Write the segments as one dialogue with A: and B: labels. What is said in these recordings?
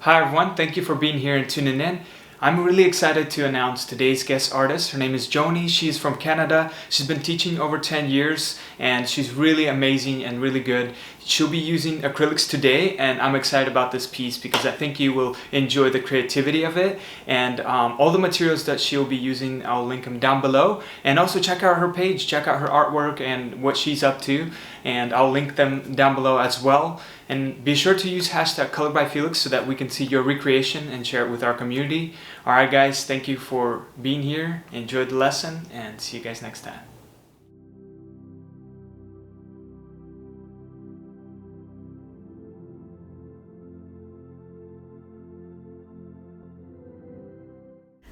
A: Hi everyone, thank you for being here and tuning in. I'm really excited to announce today's guest artist. Her name is Joni. She's from Canada. She's been teaching over 10 years and she's really amazing and really good. She'll be using acrylics today and I'm excited about this piece because I think you will enjoy the creativity of it. And all the materials that she'll be using, I'll link them down below. And also check out her page, check out her artwork and what she's up to. And I'll link them down below as well. And be sure to use hashtag ColorByFeliks so that we can see your recreation and share it with our community. Alright guys, thank you for being here. Enjoy the lesson and see you guys next time.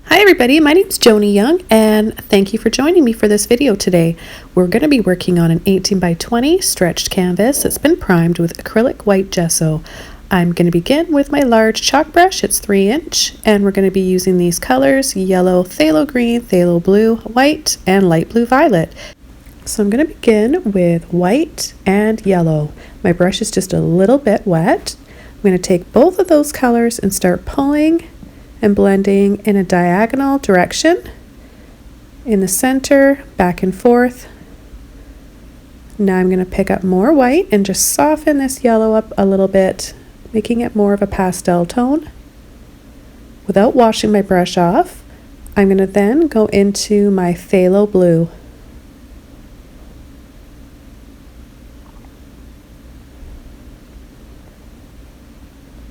B: Hi everybody, my name is Joni Young and thank you for joining me for this video today. We're going to be working on an 18 by 20 stretched canvas that's been primed with acrylic white gesso. I'm going to begin with my large chalk brush, it's 3-inch, and we're going to be using these colors: yellow, phthalo green, phthalo blue, white, and light blue violet. So I'm going to begin with white and yellow. My brush is just a little bit wet. I'm going to take both of those colors and start pulling and blending in a diagonal direction in the center, back and forth. Now I'm going to pick up more white and just soften this yellow up a little bit, making it more of a pastel tone. Without washing my brush off, I'm going to then go into my phthalo blue.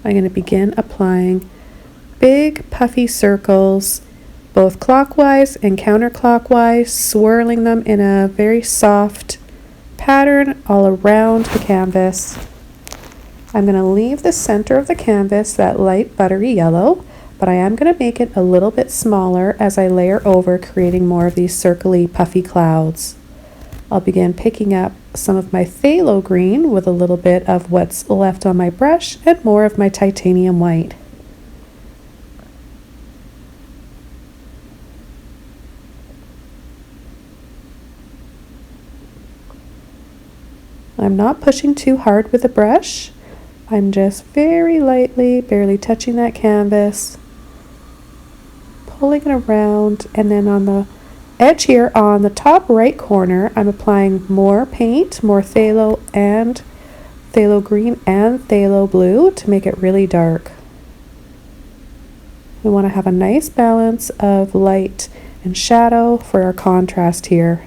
B: I'm going to begin applying big puffy circles, both clockwise and counterclockwise, swirling them in a very soft pattern all around the canvas. I'm going to leave the center of the canvas that light buttery yellow, but I am going to make it a little bit smaller as I layer over, creating more of these circly puffy clouds. I'll begin picking up some of my phthalo green with a little bit of what's left on my brush and more of my titanium white. I'm not pushing too hard with the brush. I'm just very lightly, barely touching that canvas, pulling it around, and then on the edge here on the top right corner, I'm applying more paint, more phthalo and phthalo green and phthalo blue to make it really dark. We want to have a nice balance of light and shadow for our contrast here.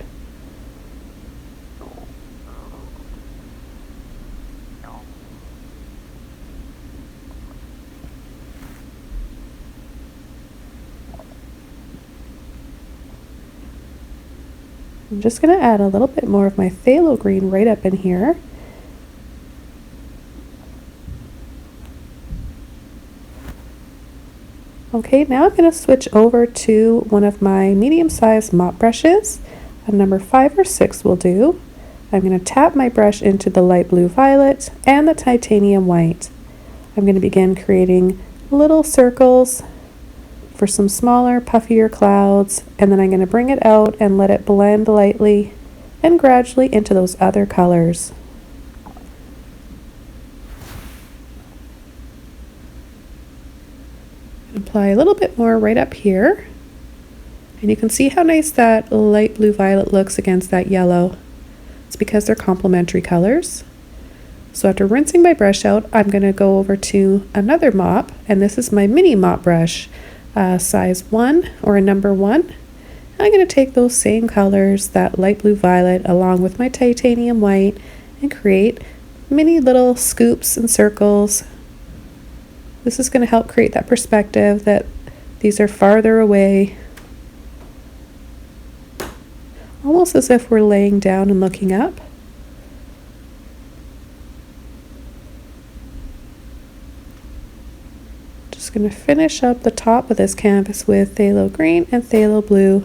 B: I'm just going to add a little bit more of my phthalo green right up in here. Okay, now I'm going to switch over to one of my medium-sized mop brushes. A number 5 or 6 will do. I'm going to tap my brush into the light blue violet and the titanium white. I'm going to begin creating little circles for some smaller, puffier clouds, and then I'm going to bring it out and let it blend lightly and gradually into those other colors. Apply a little bit more right up here, and you can see how nice that light blue violet looks against that yellow. It's because they're complementary colors. So after rinsing my brush out, I'm going to go over to another mop, and this is my mini mop brush. Size 1 or a number 1. I'm going to take those same colors, that light blue violet, along with my titanium white, and create mini little scoops and circles. This is going to help create that perspective that these are farther away, almost as if we're laying down and looking up. Just going to finish up the top of this canvas with phthalo green and phthalo blue.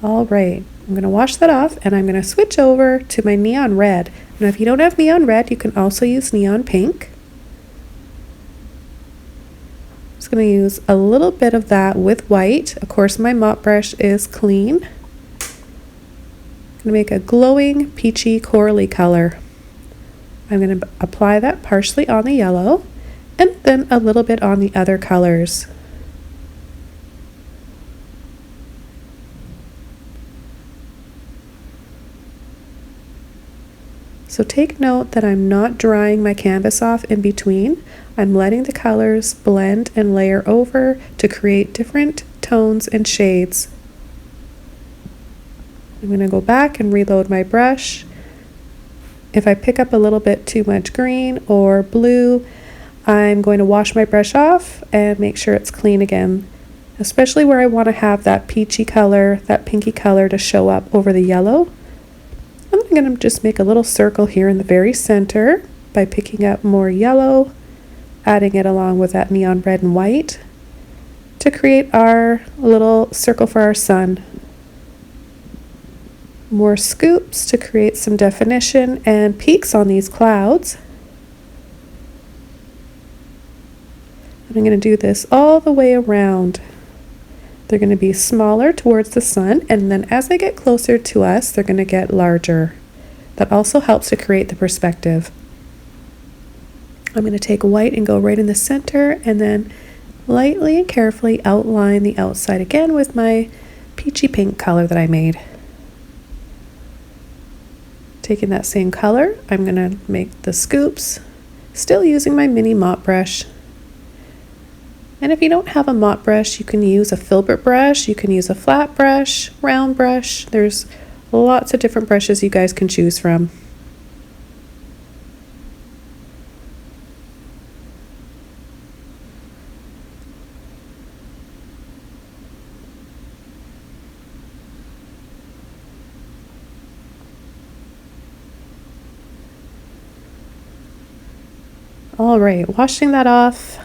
B: All right, I'm going to wash that off and I'm going to switch over to my neon red. Now if you don't have neon red, you can also use neon pink. Just going to use a little bit of that with white. Of course, my mop brush is clean. I'm going to make a glowing peachy corally color. I'm going to apply that partially on the yellow and then a little bit on the other colors. So take note that I'm not drying my canvas off in between. I'm letting the colors blend and layer over to create different tones and shades. I'm going to go back and reload my brush. If I pick up a little bit too much green or blue, I'm going to wash my brush off and make sure it's clean again, especially where I want to have that peachy color, that pinky color to show up over the yellow. I'm going to just make a little circle here in the very center by picking up more yellow, adding it along with that neon red and white to create our little circle for our sun. More scoops to create some definition and peaks on these clouds. And I'm going to do this all the way around. They're going to be smaller towards the sun, and then as they get closer to us, they're going to get larger. That also helps to create the perspective. I'm going to take white and go right in the center, and then lightly and carefully outline the outside again with my peachy pink color that I made. Taking that same color, I'm going to make the scoops, still using my mini mop brush. And if you don't have a mop brush, you can use a Filbert brush, you can use a flat brush, round brush. There's lots of different brushes you guys can choose from. All right, washing that off,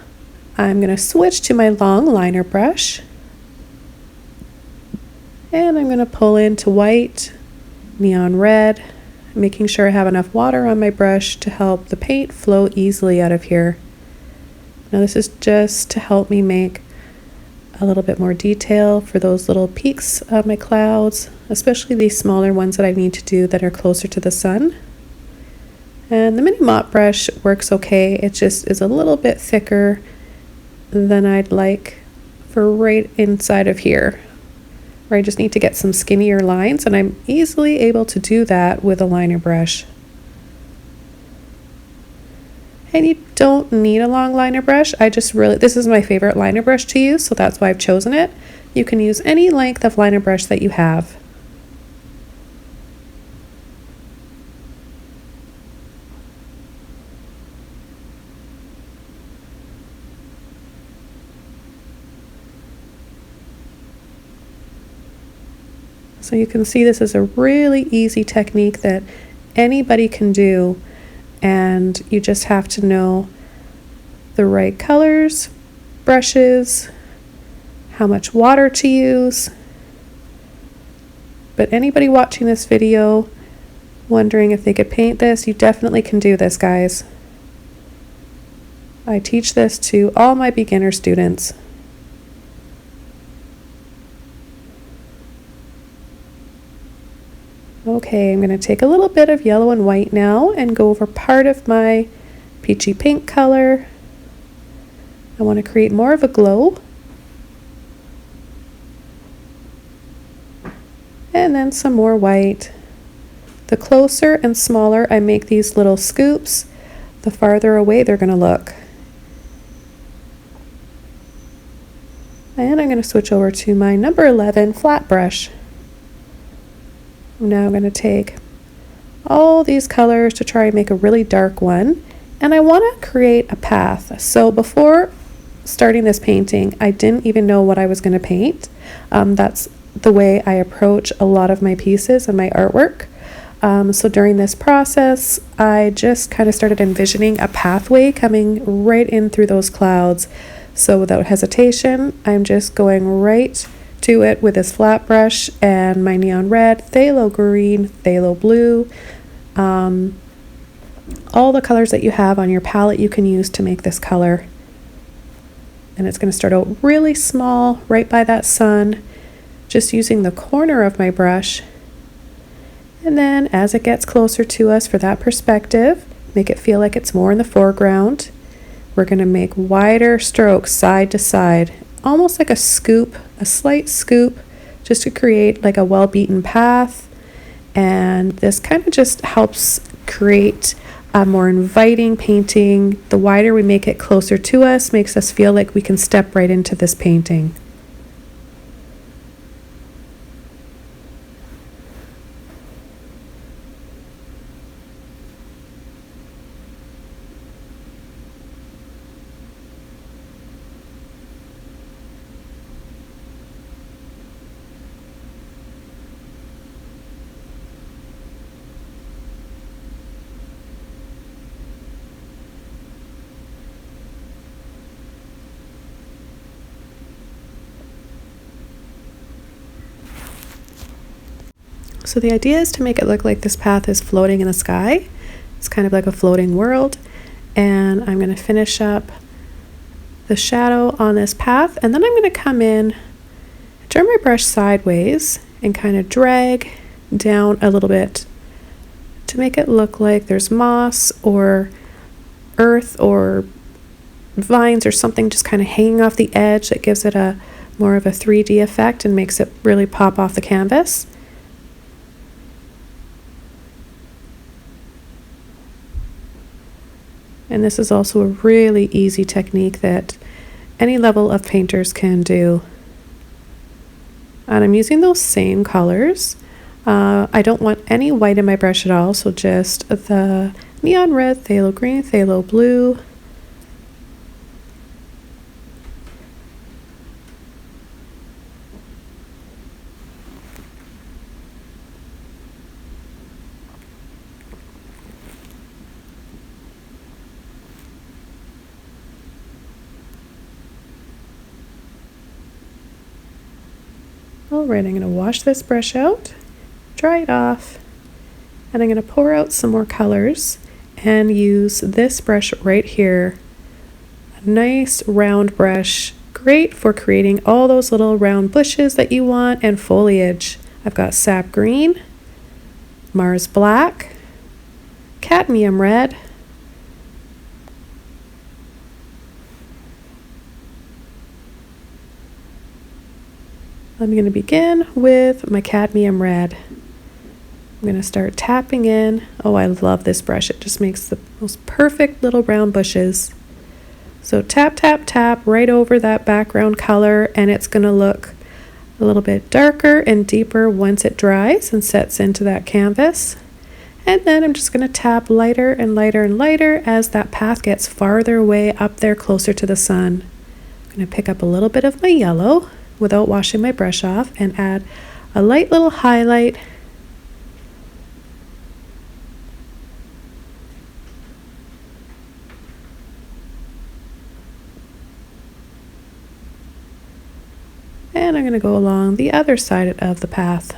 B: I'm going to switch to my long liner brush, and I'm going to pull into white, neon red, making sure I have enough water on my brush to help the paint flow easily out of here. Now this is just to help me make a little bit more detail for those little peaks of my clouds, especially these smaller ones that I need to do that are closer to the sun. And the mini mop brush works okay, it just is a little bit thicker than I'd like for right inside of here, where I just need to get some skinnier lines, and I'm easily able to do that with a liner brush. And you don't need a long liner brush. This is my favorite liner brush to use, so that's why I've chosen it. You can use any length of liner brush that you have. So you can see this is a really easy technique that anybody can do, and you just have to know the right colors, brushes, how much water to use. But anybody watching this video wondering if they could paint this, you definitely can do this, guys. I teach this to all my beginner students. Okay, I'm going to take a little bit of yellow and white now and go over part of my peachy pink color. I want to create more of a glow. And then some more white. The closer and smaller I make these little scoops, the farther away they're going to look. And I'm going to switch over to my number 11 flat brush. Now I'm going to take all these colors to try and make a really dark one, and I want to create a path. So before starting this painting, I didn't even know what I was going to paint. That's the way I approach a lot of my pieces and my artwork. So during this process, I just kind of started envisioning a pathway coming right in through those clouds. So without hesitation, I'm just going right to it with this flat brush and my neon red, phthalo green, phthalo blue. All the colors that you have on your palette you can use to make this color. And it's going to start out really small right by that sun, just using the corner of my brush. And then as it gets closer to us for that perspective, make it feel like it's more in the foreground. We're going to make wider strokes side to side, almost like a scoop, a slight scoop, just to create like a well-beaten path. And this kind of just helps create a more inviting painting. The wider we make it closer to us, makes us feel like we can step right into this painting. So the idea is to make it look like this path is floating in the sky. It's kind of like a floating world. And I'm going to finish up the shadow on this path. And then I'm going to come in, turn my brush sideways, and kind of drag down a little bit to make it look like there's moss or earth or vines or something just kind of hanging off the edge that gives it a more of a 3D effect and makes it really pop off the canvas. And this is also a really easy technique that any level of painters can do. And I'm using those same colors. I don't want any white in my brush at all, so just the neon red, phthalo green, phthalo blue. Alright, I'm going to wash this brush out, dry it off, and I'm going to pour out some more colors and use this brush right here. A nice round brush, great for creating all those little round bushes that you want and foliage. I've got Sap Green, Mars Black, Cadmium Red, I'm going to begin with my cadmium red. I'm going to start tapping in. Oh, I love this brush. It just makes the most perfect little round bushes. So tap, tap, tap right over that background color, and it's going to look a little bit darker and deeper once it dries and sets into that canvas. And then I'm just going to tap lighter and lighter and lighter as that path gets farther away up there closer to the sun. I'm going to pick up a little bit of my yellow without washing my brush off and add a light little highlight. And I'm going to go along the other side of the path.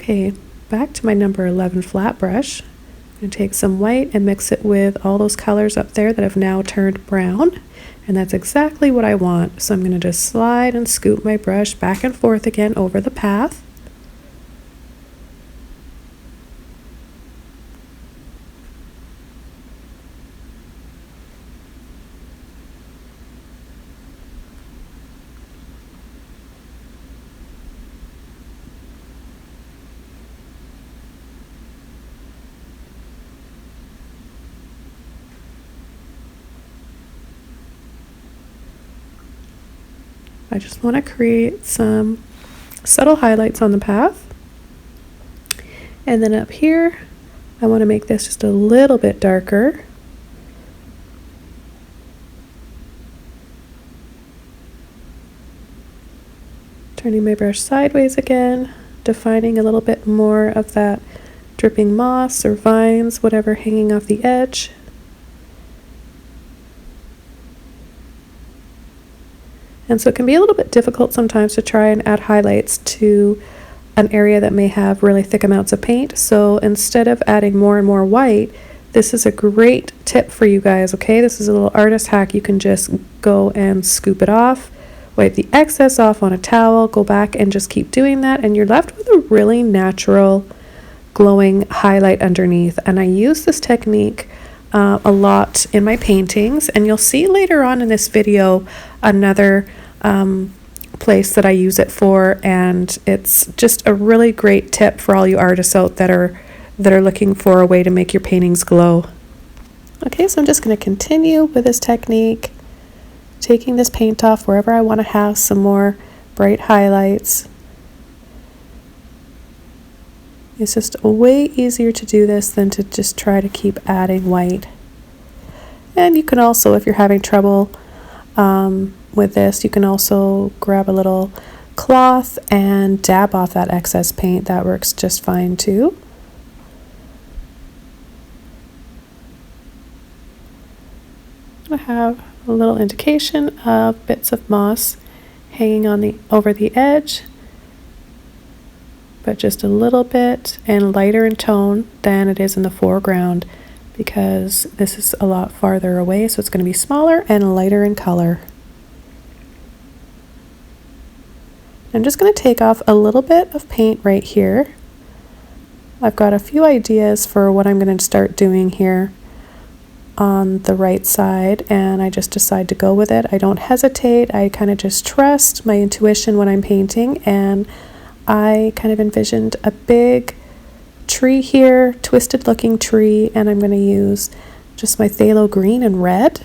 B: Okay, back to my number 11 flat brush. I'm going to take some white and mix it with all those colors up there that have now turned brown. And that's exactly what I want. So I'm going to just slide and scoop my brush back and forth again over the path. I just want to create some subtle highlights on the path. And then up here, I want to make this just a little bit darker. Turning my brush sideways again, defining a little bit more of that dripping moss or vines, whatever hanging off the edge. And so it can be a little bit difficult sometimes to try and add highlights to an area that may have really thick amounts of paint. So instead of adding more and more white, this is a great tip for you guys, okay? This is a little artist hack. You can just go and scoop it off, wipe the excess off on a towel, go back and just keep doing that, and you're left with a really natural glowing highlight underneath. And I use this technique a lot in my paintings, and you'll see later on in this video another place that I use it for, and it's just a really great tip for all you artists out that are looking for a way to make your paintings glow. Okay, so I'm just going to continue with this technique, taking this paint off wherever I want to have some more bright highlights. It's just way easier to do this than to just try to keep adding white. And you can also, if you're having trouble with this, you can also grab a little cloth and dab off that excess paint. That works just fine too. I have a little indication of bits of moss hanging on over the edge, but just a little bit and lighter in tone than it is in the foreground, because this is a lot farther away, so it's going to be smaller and lighter in color. I'm just going to take off a little bit of paint right here. I've got a few ideas for what I'm going to start doing here on the right side, and I just decide to go with it. I don't hesitate. I kind of just trust my intuition when I'm painting, and I kind of envisioned a big tree here, twisted looking tree, and I'm going to use just my phthalo green and red.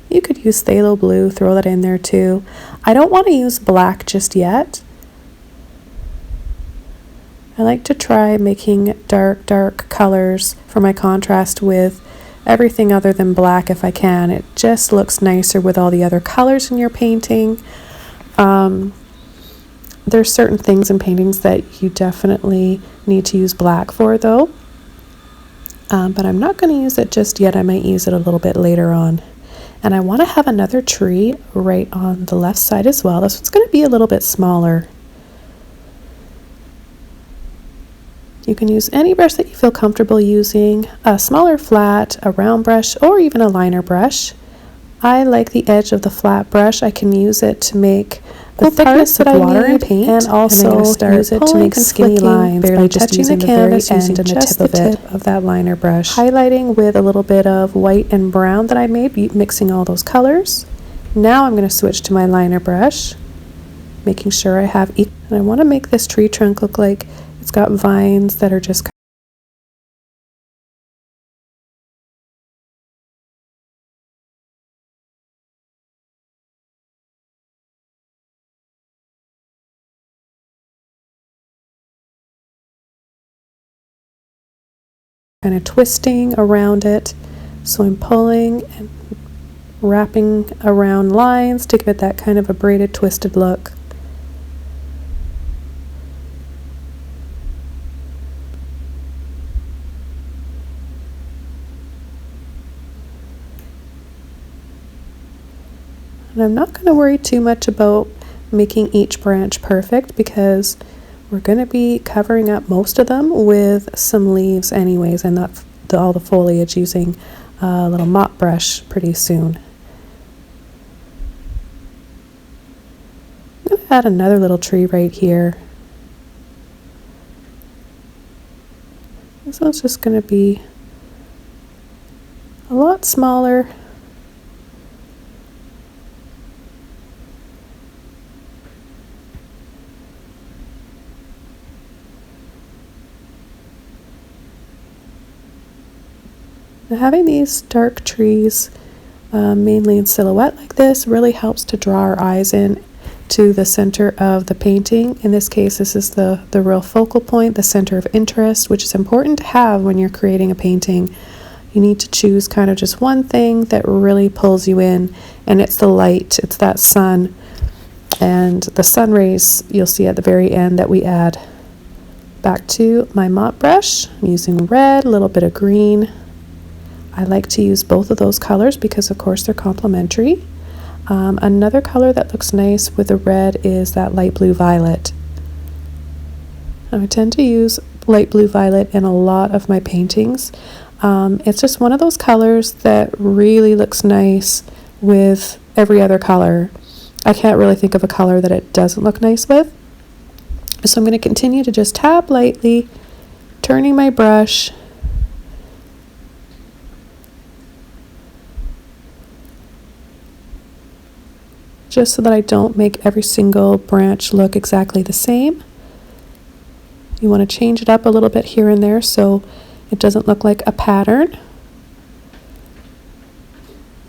B: You could use phthalo blue, throw that in there too. I don't want to use black just yet. I like to try making dark colors for my contrast with everything other than black if I can. It just looks nicer with all the other colors in your painting. There's certain things in paintings that you definitely need to use black for though. But I'm not going to use it just yet. I might use it a little bit later on. And I want to have another tree right on the left side as well. This one's going to be a little bit smaller. You can use any brush that you feel comfortable using, a smaller flat, a round brush, or even a liner brush. I like the edge of the flat brush. I can use it to make the thickness of water and paint, and also use it to make skinny lines by just touching the canvas using just the tip of that liner brush. Highlighting with a little bit of white and brown that I made, mixing all those colors. Now I'm going to switch to my liner brush, making sure I have equal. And I want to make this tree trunk look like it's got vines that are just kind of twisting around it. So I'm pulling and wrapping around lines to give it that kind of a braided, twisted look. And I'm not going to worry too much about making each branch perfect, because we're going to be covering up most of them with some leaves anyways, and all the foliage using a little mop brush pretty soon. I'm going to add another little tree right here. This one's just going to be a lot smaller. Now, having these dark trees, mainly in silhouette like this, really helps to draw our eyes in to the center of the painting. In this case, this is the real focal point, the center of interest, which is important to have when you're creating a painting. You need to choose kind of just one thing that really pulls you in, and it's the light, it's that sun. And the sun rays, you'll see at the very end that we add Back to my mop brush. I'm using red, a little bit of green. I like to use both of those colors because of course they're complementary. Another color that looks nice with the red is that light blue violet. I tend to use light blue violet in a lot of my paintings. It's just one of those colors that really looks nice with every other color. I can't really think of a color that it doesn't look nice with. So I'm going to continue to just tap lightly, turning my brush. Just so that I don't make every single branch look exactly the same. You want to change it up a little bit here and there so it doesn't look like a pattern.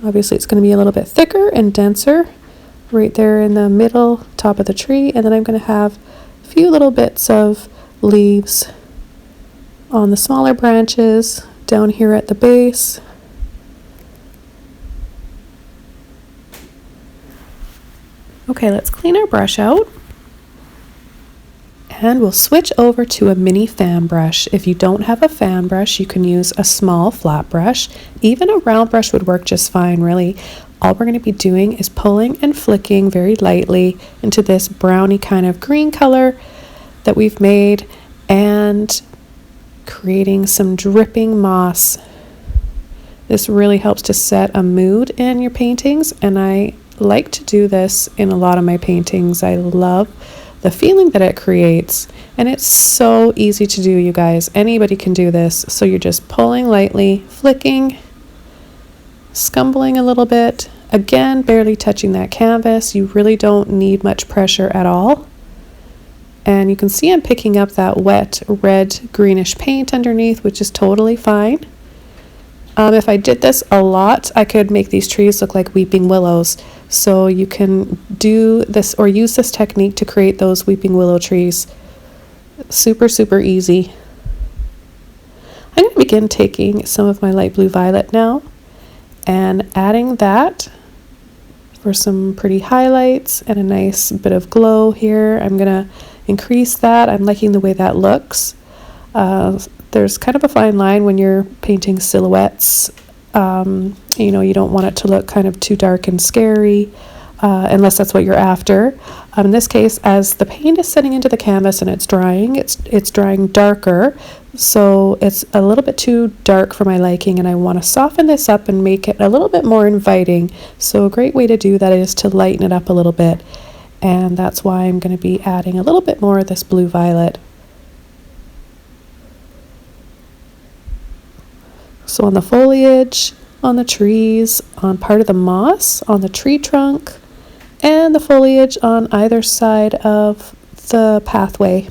B: Obviously it's going to be a little bit thicker and denser right there in the middle, top of the tree, and then I'm going to have a few little bits of leaves on the smaller branches down here at the base. Okay, let's clean our brush out. And we'll switch over to a mini fan brush. If you don't have a fan brush, you can use a small flat brush. Even a round brush would work just fine, really. All we're going to be doing is pulling and flicking very lightly into this browny kind of green color that we've made and creating some dripping moss. This really helps to set a mood in your paintings, and I like to do this in a lot of my paintings. I love the feeling that it creates, and it's so easy to do, you guys. Anybody can do this. So you're just pulling lightly, flicking, scumbling a little bit, again barely touching that canvas. You really don't need much pressure at all. And you can see I'm picking up that wet red greenish paint underneath, which is totally fine. If I did this a lot, I could make these trees look like weeping willows. So you can do this or use this technique to create those weeping willow trees. Super, super easy. I'm going to begin taking some of my light blue violet now and adding that for some pretty highlights and a nice bit of glow here. I'm going to increase that. I'm liking the way that looks. There's kind of a fine line when you're painting silhouettes. You know, you don't want it to look kind of too dark and scary unless that's what you're after. In this case, as the paint is setting into the canvas and it's drying darker, so it's a little bit too dark for my liking, and I want to soften this up and make it a little bit more inviting. So a great way to do that is to lighten it up a little bit, and that's why I'm going to be adding a little bit more of this blue violet. So on the foliage, on the trees, on part of the moss, on the tree trunk, and the foliage on either side of the pathway.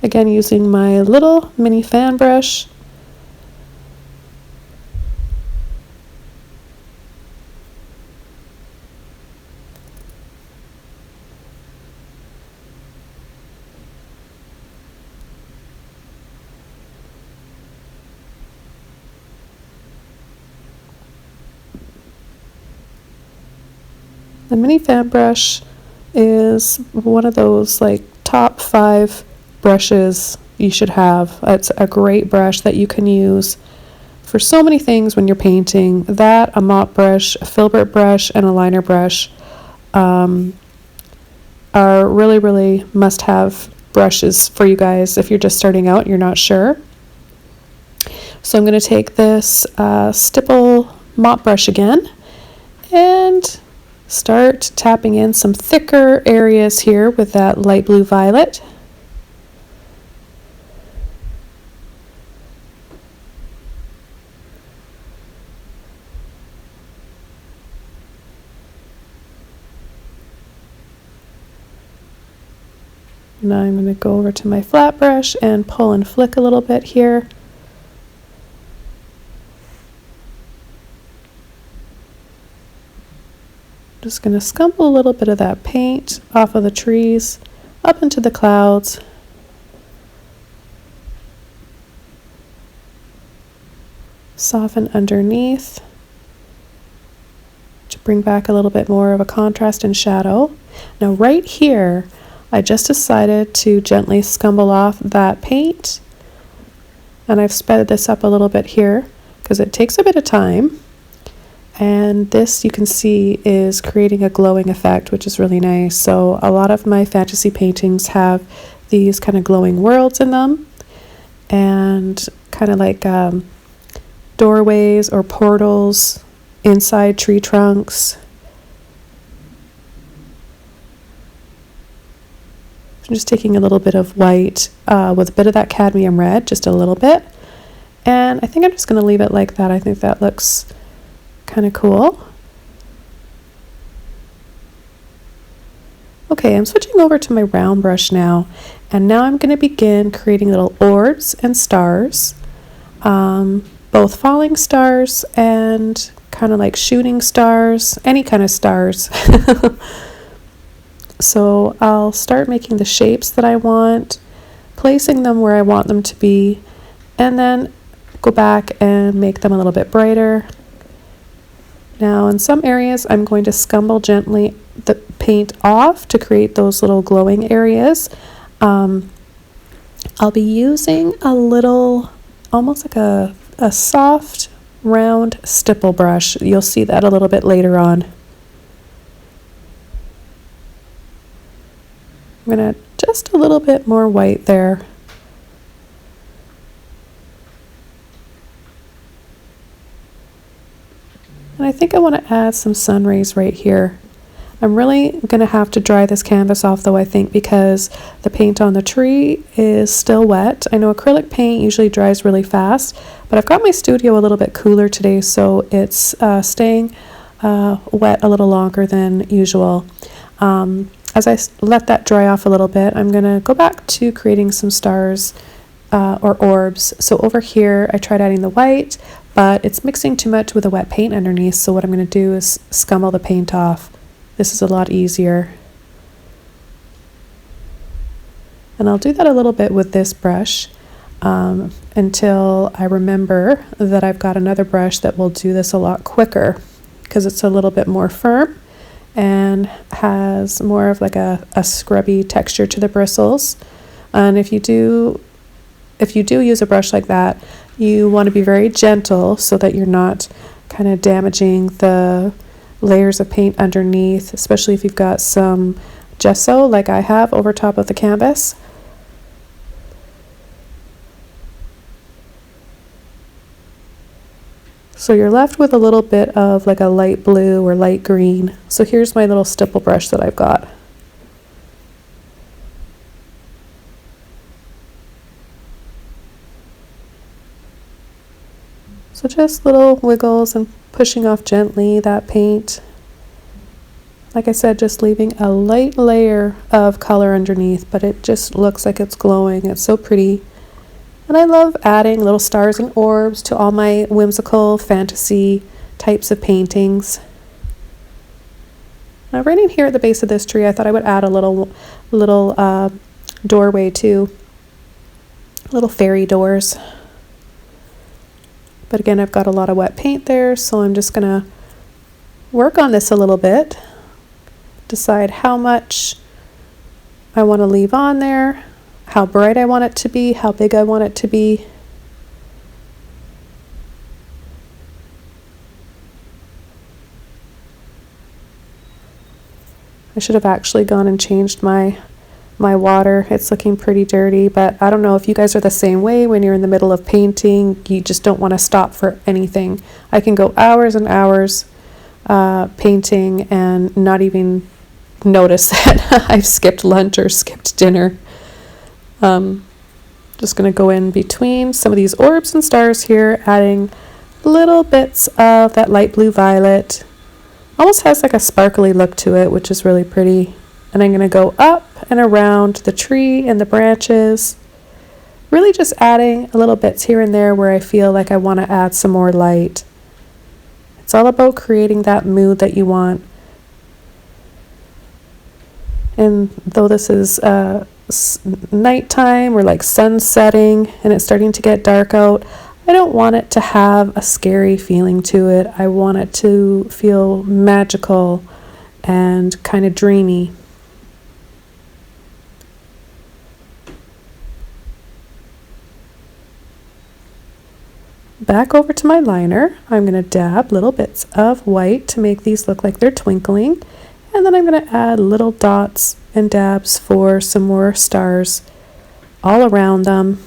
B: Again, using my little mini fan brush. The mini fan brush is one of those like top 5 brushes you should have. It's a great brush that you can use for so many things when you're painting. That, a mop brush, a filbert brush, and a liner brush are really, really must-have brushes for you guys if you're just starting out and you're not sure. So I'm going to take this stipple mop brush again and start tapping in some thicker areas here with that light blue violet. Now I'm going to go over to my flat brush and pull and flick a little bit here. Just going to scumble a little bit of that paint off of the trees up into the clouds. Soften underneath to bring back a little bit more of a contrast and shadow. Now right here I just decided to gently scumble off that paint, and I've sped this up a little bit here because it takes a bit of time. And this, you can see, is creating a glowing effect, which is really nice. So a lot of my fantasy paintings have these kind of glowing worlds in them, and kind of like doorways or portals inside tree trunks. I'm just taking a little bit of white with a bit of that cadmium red, just a little bit. And I think I'm just going to leave it like that. I think that looks kind of cool. Okay, I'm switching over to my round brush now. And now I'm going to begin creating little orbs and stars. Both falling stars and kind of like shooting stars, any kind of stars. So I'll start making the shapes that I want, placing them where I want them to be, and then go back and make them a little bit brighter. Now in some areas I'm going to scumble gently the paint off to create those little glowing areas. I'll be using a little, almost like a soft round stipple brush. You'll see that a little bit later on. I'm going to just a little bit more white there. And I think I want to add some sun rays right here. I'm really going to have to dry this canvas off though, I think, because the paint on the tree is still wet. I know acrylic paint usually dries really fast, but I've got my studio a little bit cooler today, so it's staying wet a little longer than usual. As I let that dry off a little bit, I'm going to go back to creating some stars or orbs. So over here, I tried adding the white, but it's mixing too much with the wet paint underneath. So what I'm going to do is scumble the paint off. This is a lot easier. And I'll do that a little bit with this brush until I remember that I've got another brush that will do this a lot quicker, because it's a little bit more firm and has more of like a scrubby texture to the bristles. And if you do use a brush like that, you want to be very gentle so that you're not kind of damaging the layers of paint underneath, especially if you've got some gesso like I have over top of the canvas. So you're left with a little bit of like a light blue or light green. So here's my little stipple brush that I've got. So just little wiggles and pushing off gently that paint. Like I said, just leaving a light layer of color underneath, but it just looks like it's glowing. It's so pretty. And I love adding little stars and orbs to all my whimsical fantasy types of paintings. Now right in here at the base of this tree, I thought I would add a little doorway too. Little fairy doors. But again, I've got a lot of wet paint there, so I'm just gonna work on this a little bit. Decide how much I want to leave on there, how bright I want it to be, how big I want it to be. I should have actually gone and changed my water. It's looking pretty dirty, but I don't know if you guys are the same way. When you're in the middle of painting, you just don't want to stop for anything. I can go hours and hours painting and not even notice that I've skipped lunch or skipped dinner. Just going to go in between some of these orbs and stars here, adding little bits of that light blue violet. Almost has like a sparkly look to it, which is really pretty. And I'm going to go up and around the tree and the branches, really just adding a little bits here and there where I feel like I want to add some more light. It's all about creating that mood that you want. And though this is nighttime or like sun setting and it's starting to get dark out, I don't want it to have a scary feeling to it. I want it to feel magical and kind of dreamy. back over to my liner. I'm going to dab little bits of white to make these look like they're twinkling. And then I'm going to add little dots and dabs for some more stars all around them.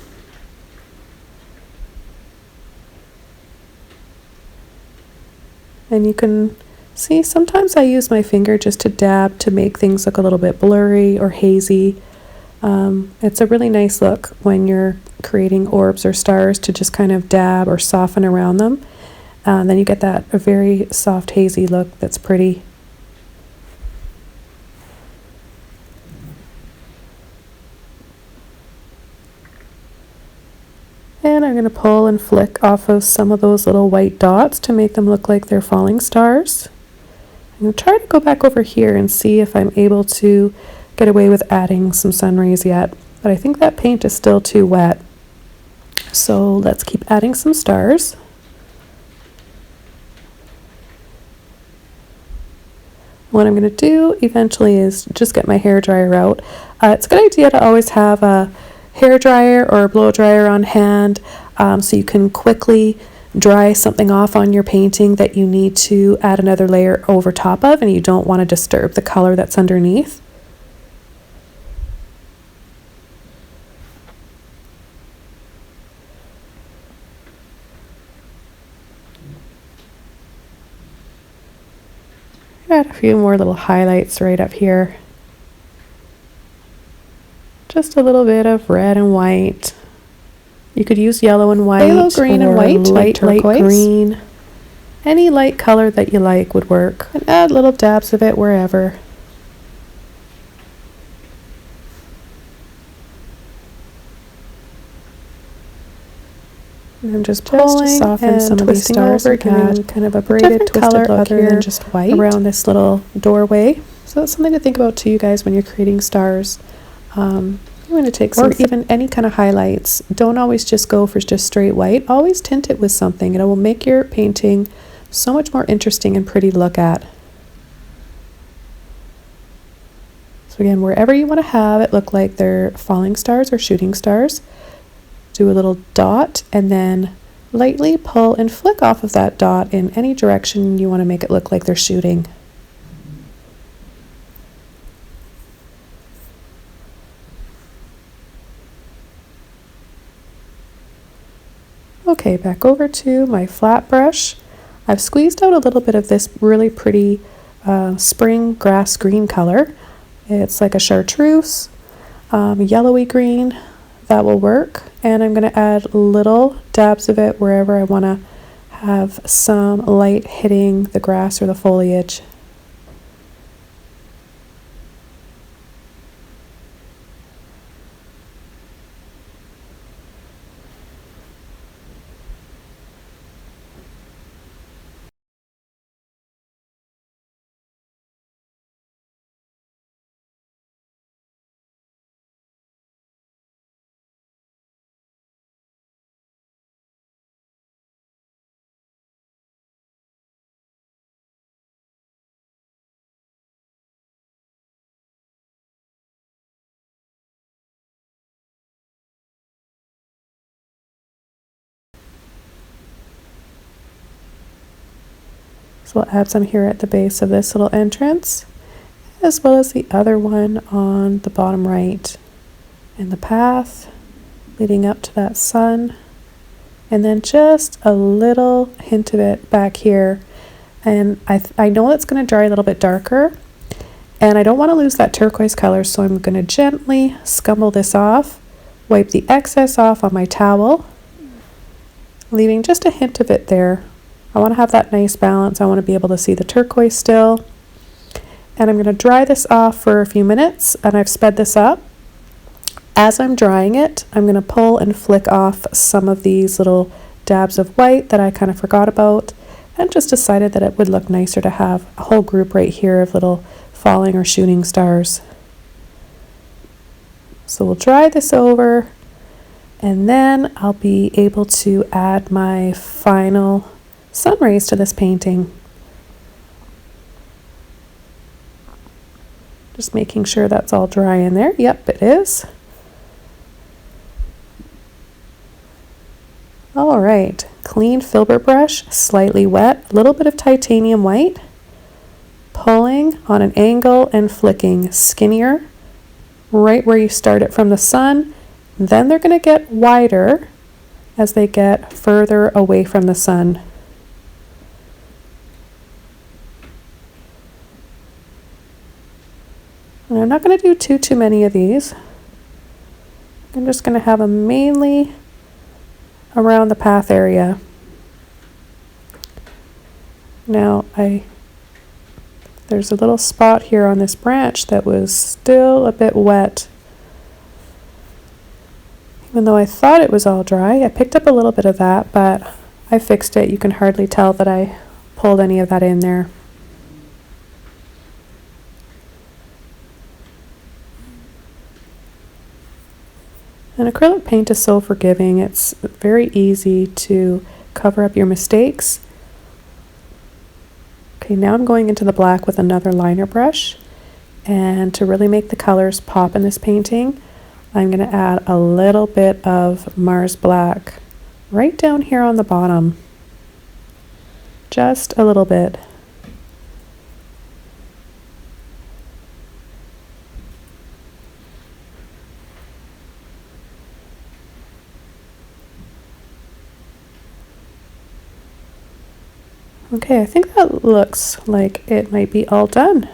B: And you can see sometimes I use my finger just to dab to make things look a little bit blurry or hazy. It's a really nice look when you're creating orbs or stars to just kind of dab or soften around them. Then you get that very soft hazy look that's pretty. And I'm going to pull and flick off of some of those little white dots to make them look like they're falling stars. I'm going to try to go back over here and see if I'm able to get away with adding some sun rays yet. But I think that paint is still too wet. So let's keep adding some stars. What I'm going to do eventually is just get my hairdryer out. It's a good idea to always have a hairdryer or a blow dryer on hand so you can quickly dry something off on your painting that you need to add another layer over top of, and you don't want to disturb the color that's underneath. Add a few more little highlights right up here. Just a little bit of red and white. You could use yellow and white,
C: Phthalo green and white,
B: light green. Any light color that you like would work. And add little dabs of it wherever. And I'm just pulling
C: to soften
B: and
C: some of these
B: twisting
C: stars
B: over,
C: and
B: giving
C: add
B: kind of a
C: a
B: braided
C: different
B: twisted
C: color
B: look
C: other
B: here
C: than just white
B: around this little doorway. So that's something to think about too, you guys, when you're creating stars. I'm going to take some, even any kind of highlights. Don't always just go for just straight white. Always tint it with something, and it will make your painting so much more interesting and pretty to look at. So again, wherever you want to have it look like they're falling stars or shooting stars, do a little dot and then lightly pull and flick off of that dot in any direction you want to make it look like they're shooting. Okay, back over to my flat brush. I've squeezed out a little bit of this really pretty spring grass green color. It's like a chartreuse, yellowy green. That will work. And I'm going to add little dabs of it wherever I want to have some light hitting the grass or the foliage. So we'll add some here at the base of this little entrance, as well as the other one on the bottom right, and the path leading up to that sun, and then just a little hint of it back here. And I know it's going to dry a little bit darker, and I don't want to lose that turquoise color, so I'm going to gently scumble this off, wipe the excess off on my towel, leaving just a hint of it there. I want to have that nice balance. I want to be able to see the turquoise still. And I'm going to dry this off for a few minutes, and I've sped this up. As I'm drying it, I'm going to pull and flick off some of these little dabs of white that I kind of forgot about, and just decided that it would look nicer to have a whole group right here of little falling or shooting stars. So we'll dry this over, and then I'll be able to add my final sun rays to this painting. Just making sure that's all dry in there. Yep, it is. All right, clean Filbert brush, slightly wet, a little bit of titanium white, pulling on an angle and flicking skinnier, right where you start it from the sun. Then they're going to get wider as they get further away from the sun. And I'm not going to do too many of these. I'm just going to have them mainly around the path area. Now there's a little spot here on this branch that was still a bit wet. Even though I thought it was all dry, I picked up a little bit of that, but I fixed it. You can hardly tell that I pulled any of that in there. And acrylic paint is so forgiving. It's very easy to cover up your mistakes. Okay, now I'm going into the black with another liner brush. And to really make the colors pop in this painting, I'm going to add a little bit of Mars Black right down here on the bottom. Just a little bit. Okay, I think that looks like it might be all done.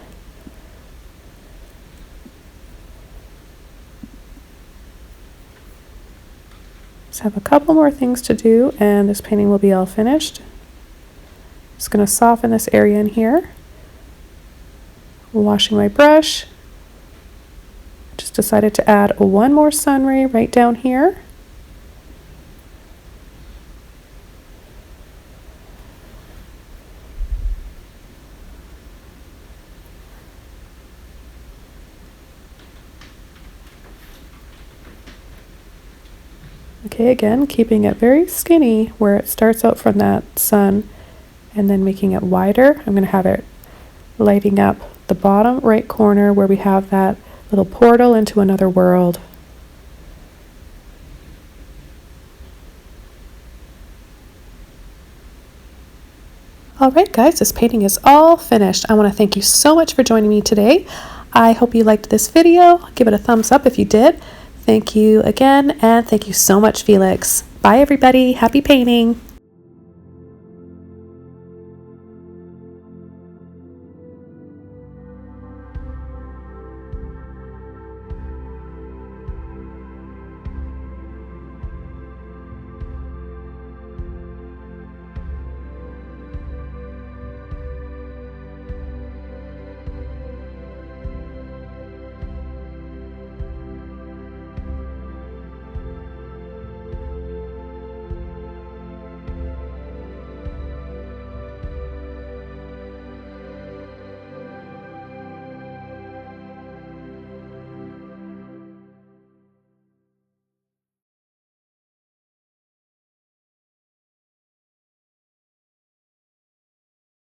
B: Just have a couple more things to do and this painting will be all finished. Just going to soften this area in here. Washing my brush. Just decided to add one more sun ray right down here. Okay, again, keeping it very skinny where it starts out from that sun and then making it wider. I'm going to have it lighting up the bottom right corner where we have that little portal into another world. Alright guys, this painting is all finished. I want to thank you so much for joining me today. I hope you liked this video. Give it a thumbs up if you did. Thank you again, and thank you so much, Felix. Bye everybody. Happy painting.